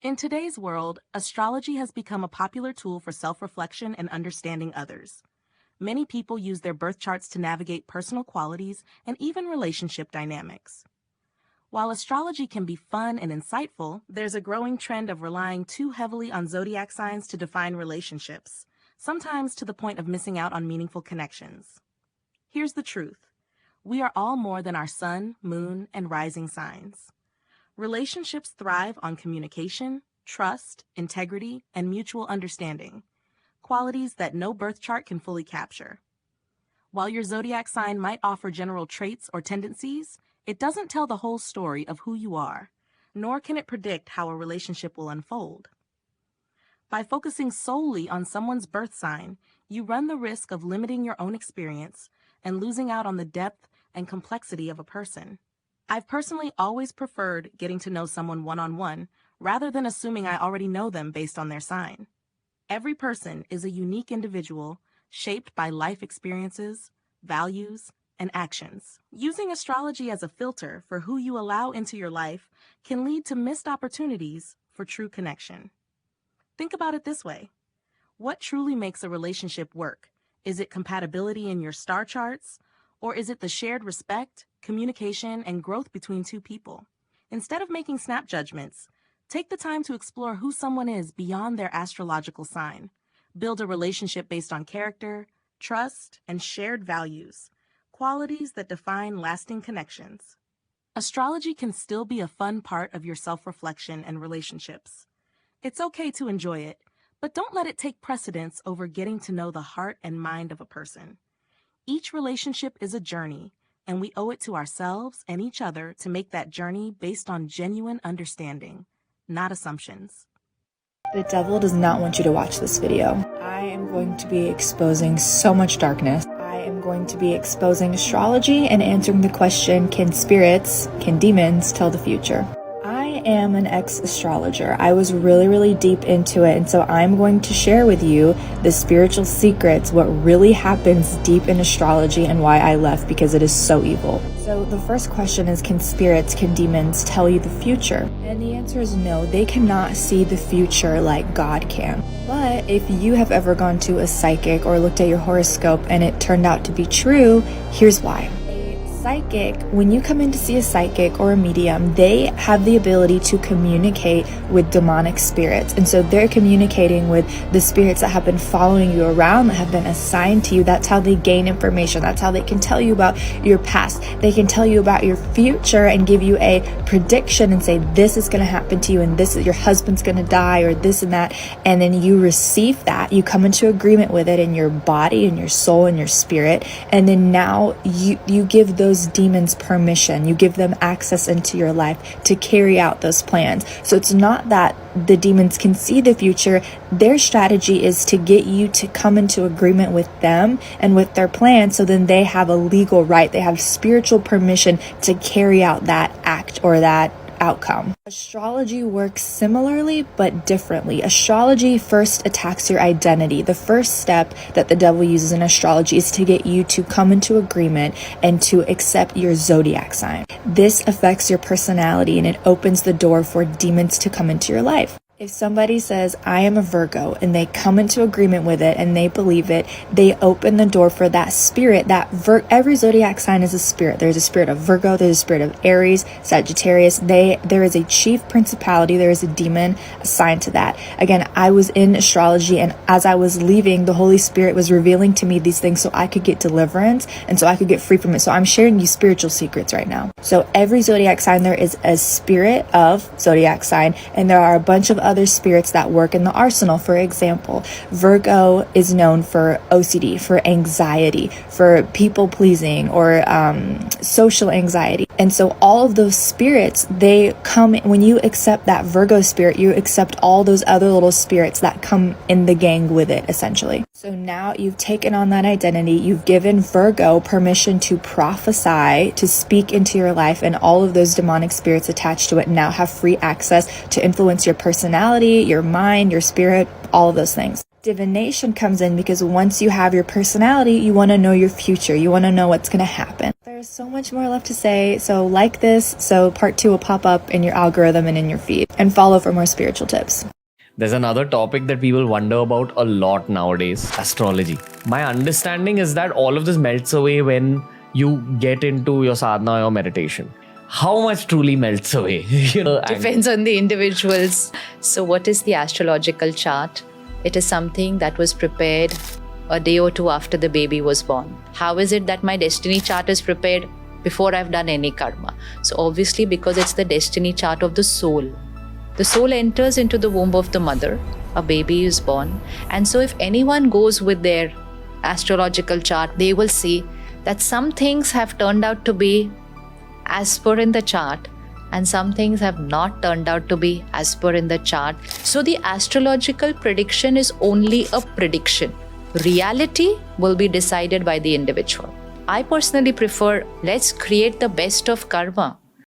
In today's world, astrology has become a popular tool for self-reflection and understanding others. Many people use their birth charts to navigate personal qualities and even relationship dynamics. While astrology can be fun and insightful, there's a growing trend of relying too heavily on zodiac signs to define relationships, sometimes to the point of missing out on meaningful connections. Here's the truth. We are all more than our sun, moon, and rising signs. Relationships thrive on communication, trust, integrity, and mutual understanding, qualities that no birth chart can fully capture. While your zodiac sign might offer general traits or tendencies, it doesn't tell the whole story of who you are, nor can it predict how a relationship will unfold. By focusing solely on someone's birth sign, you run the risk of limiting your own experience and losing out on the depth and complexity of a person. I've personally always preferred getting to know someone one-on-one rather than assuming I already know them based on their sign. Every person is a unique individual shaped by life experiences, values, and actions. Using astrology as a filter for who you allow into your life can lead to missed opportunities for true connection. Think about it this way. What truly makes a relationship work? Is it compatibility in your star charts? Or is it the shared respect, communication, and growth between two people? Instead of making snap judgments, take the time to explore who someone is beyond their astrological sign. Build a relationship based on character, trust, and shared values, qualities that define lasting connections. Astrology can still be a fun part of your self-reflection and relationships. It's okay to enjoy it, but don't let it take precedence over getting to know the heart and mind of a person. Each relationship is a journey, and we owe it to ourselves and each other to make that journey based on genuine understanding, not assumptions. The devil does not want you to watch this video. I am going to be exposing so much darkness. I am going to be exposing astrology and answering the question, can demons tell the future? I am an ex-astrologer. I was really deep into it, and so I'm going to share with you the spiritual secrets, what really happens deep in astrology, and why I left, because it is so evil. So the first question is, can demons tell you the future? And the answer is no, they cannot see the future like God can. But if you have ever gone to a psychic or looked at your horoscope and it turned out to be true, here's why. Psychic, when you come in to see a psychic or a medium, they have the ability to communicate with demonic spirits. And so they're communicating with the spirits that have been following you around, that have been assigned to you. That's how they gain information. That's how they can tell you about your past. They can tell you about your future and give you a prediction and say, this is going to happen to you, and this is your husband's going to die, or this and that. And then you receive that. You come into agreement with it in your body and your soul and your spirit. And then now you give those demons permission. You give them access into your life to carry out those plans. So it's not that the demons can see the future. Their strategy is to get you to come into agreement with them and with their plan, so then they have a legal right, they have spiritual permission to carry out that act or that outcome. Astrology works similarly but differently. Astrology first attacks your identity. The first step that the devil uses in astrology is to get you to come into agreement and to accept your zodiac sign. This affects your personality, and it opens the door for demons to come into your life. If somebody says, I am a Virgo, and they come into agreement with it and they believe it, they open the door for that spirit. Every zodiac sign is a spirit. There's a spirit of Virgo, there's a spirit of Aries, Sagittarius. There is a chief principality, there is a demon assigned to that. Again, I was in astrology, and as I was leaving, the Holy Spirit was revealing to me these things so I could get deliverance and so I could get free from it. So I'm sharing you spiritual secrets right now. So every zodiac sign, there is a spirit of zodiac sign, and there are a bunch of other spirits that work in the arsenal. For example, Virgo is known for OCD, for anxiety, for people pleasing, or social anxiety. And so all of those spirits, they come, when you accept that Virgo spirit, you accept all those other little spirits that come in the gang with it, essentially. So now you've taken on that identity, you've given Virgo permission to prophesy, to speak into your life, and all of those demonic spirits attached to it now have free access to influence your personality, your mind, your spirit, all of those things. Divination comes in because once you have your personality, you want to know your future. You want to know what's going to happen. There's so much more left to say, so like this, so part 2 will pop up in your algorithm and in your feed, and follow for more spiritual tips. There's another topic that people wonder about a lot nowadays, astrology. My understanding is that all of this melts away when you get into your sadhana or meditation. How much truly melts away? Depends on the individuals. So what is the astrological chart? It is something that was prepared a day or two after the baby was born. How is it that my destiny chart is prepared before I've done any karma? So obviously because it's the destiny chart of the soul. The soul enters into the womb of the mother, a baby is born, and so if anyone goes with their astrological chart, they will see that some things have turned out to be as per in the chart, and some things have not turned out to be as per in the chart. So the astrological prediction is only a prediction. Reality will be decided by the individual. I personally prefer, let's create the best of karma